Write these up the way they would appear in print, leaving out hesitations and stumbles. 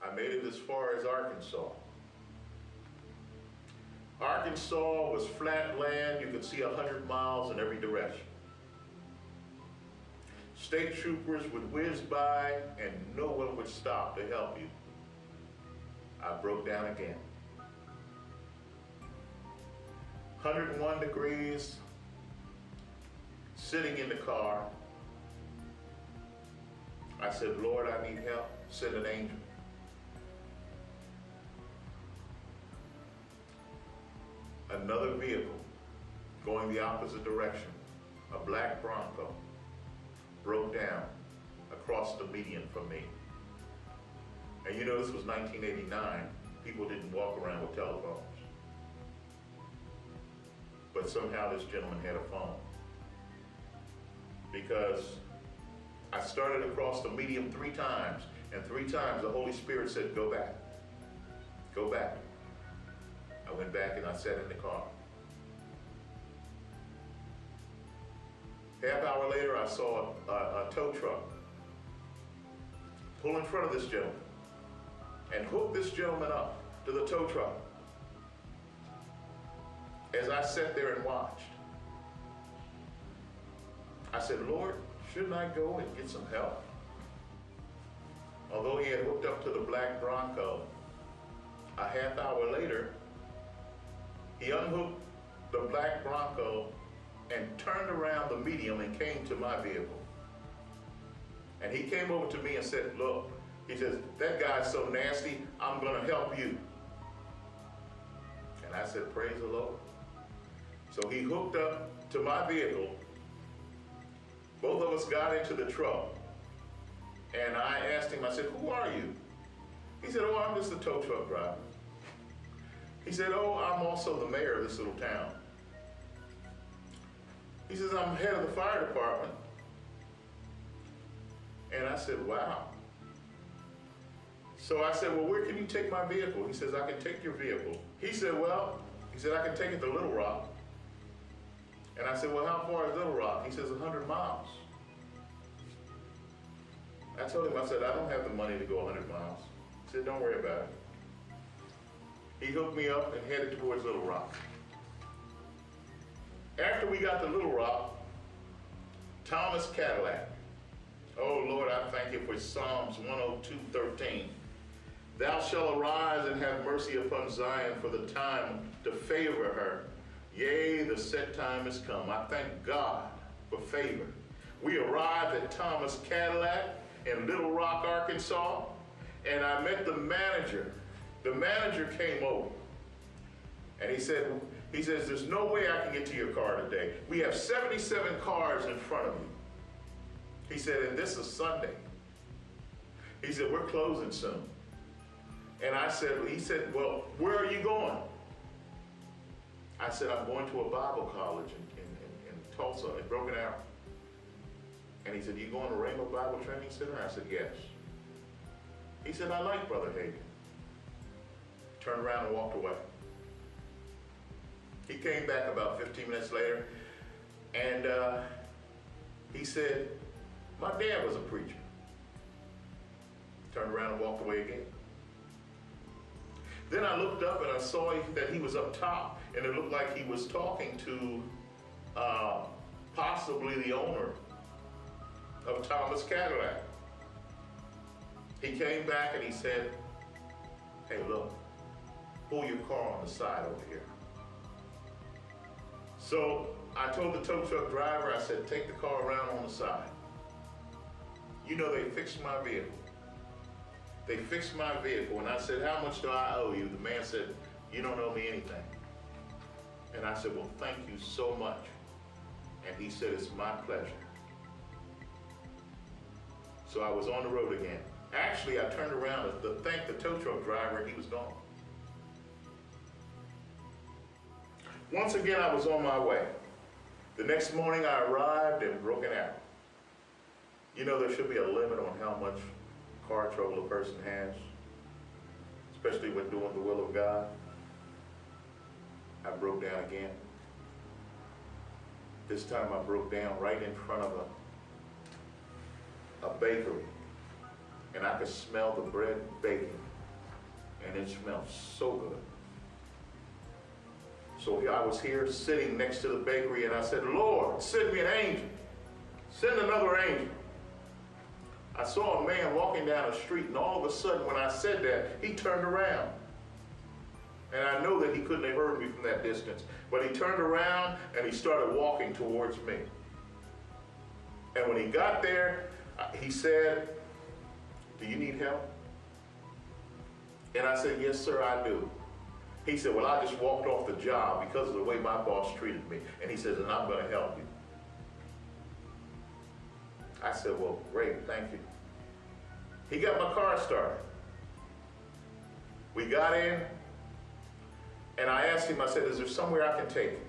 I made it as far as Arkansas. Arkansas was flat land. You could see 100 miles in every direction. State troopers would whiz by and no one would stop to help you. I broke down again. 101 degrees, sitting in the car. I said, Lord, I need help. Send an angel. Another vehicle going the opposite direction, a black Bronco, broke down across the median from me. And you know, this was 1989. People didn't walk around with telephones. But somehow this gentleman had a phone. Because I started across the median 3 times, and 3 times the Holy Spirit said, go back. Go back. I went back and I sat in the car. Half hour later, I saw a tow truck pull in front of this gentleman and hook this gentleman up to the tow truck. As I sat there and watched, I said, Lord, shouldn't I go and get some help? Although he had hooked up to the black Bronco, a half hour later, he unhooked the black Bronco and turned around the medium and came to my vehicle. And he came over to me and said, look, he says, that guy's so nasty, I'm gonna help you. And I said, praise the Lord. So he hooked up to my vehicle. Both of us got into the truck. And I asked him, I said, who are you? He said, oh, I'm just a tow truck driver. He said, oh, I'm also the mayor of this little town. He says, I'm head of the fire department. And I said, wow. So I said, well, where can you take my vehicle? He says, I can take your vehicle. He said, well, he said, I can take it to Little Rock. And I said, well, how far is Little Rock? He says, 100 miles. I told him, I said, I don't have the money to go 100 miles. He said, don't worry about it. He hooked me up and headed towards Little Rock. After we got to Little Rock, Thomas Cadillac. Oh Lord, I thank you for Psalms 102:13. Thou shalt arise and have mercy upon Zion, for the time to favor her. Yea, the set time is come. I thank God for favor. We arrived at Thomas Cadillac in Little Rock, Arkansas, and I met the manager. The manager came over and he says, there's no way I can get to your car today. We have 77 cars in front of you. He said, and this is Sunday. He said, we're closing soon. And he said, well, where are you going? I said, I'm going to a Bible college in Tulsa, in Broken Arrow. And he said, you going to Rayner Bible Training Center? I said, yes. He said, I like Brother Hagin. Turned around and walked away. He came back about 15 minutes later, and he said, my dad was a preacher. Turned around and walked away again. Then I looked up and I saw that he was up top, and it looked like he was talking to possibly the owner of Thomas Cadillac. He came back and he said, hey, look, pull your car on the side over here. So I told the tow truck driver, I said, take the car around on the side. You know, they fixed my vehicle. They fixed my vehicle, and I said, how much do I owe you? The man said, you don't owe me anything. And I said, well, thank you so much. And he said, it's my pleasure. So I was on the road again. Actually, I turned around to thank the tow truck driver, and he was gone. Once again, I was on my way. The next morning, I arrived in Broken Arrow. You know, there should be a limit on how much car trouble a person has, especially when doing the will of God. I broke down again. This time I broke down right in front of a bakery, and I could smell the bread baking. and it smelled so good. So here I was here sitting next to the bakery, and I said, Lord, send me an angel. Send another angel. I saw a man walking down the street, and all of a sudden when I said that, he turned around. And I know that he couldn't have heard me from that distance, but he turned around and he started walking towards me. And when he got there, he said, do you need help? And I said, yes, sir, I do. He said, well, I just walked off the job because of the way my boss treated me. And he says, and I'm going to help you. I said, well, great, thank you. He got my car started. We got in, and I asked him, I said, is there somewhere I can take you?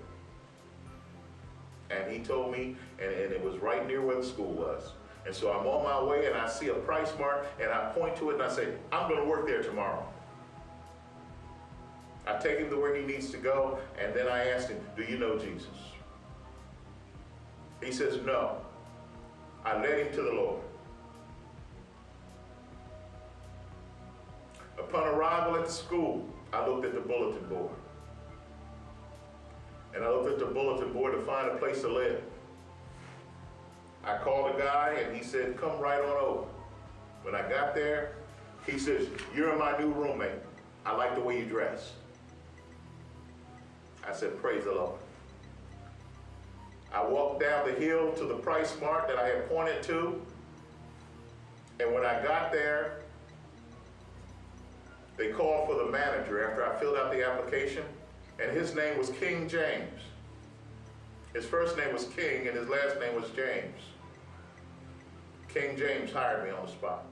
And he told me, and it was right near where the school was. And so I'm on my way, and I see a price mark, and I point to it, and I say, I'm going to work there tomorrow. I take him to where he needs to go, and then I asked him, do you know Jesus? He says, no. I led him to the Lord. Upon arrival at the school, I looked at the bulletin board. And I looked at the bulletin board to find a place to live. I called a guy, and he said, come right on over. When I got there, he says, you're my new roommate. I like the way you dress. I said, praise the Lord. I walked down the hill to the price mark that I had pointed to. And when I got there, they called for the manager after I filled out the application. And his name was King James. His first name was King and his last name was James. King James hired me on the spot.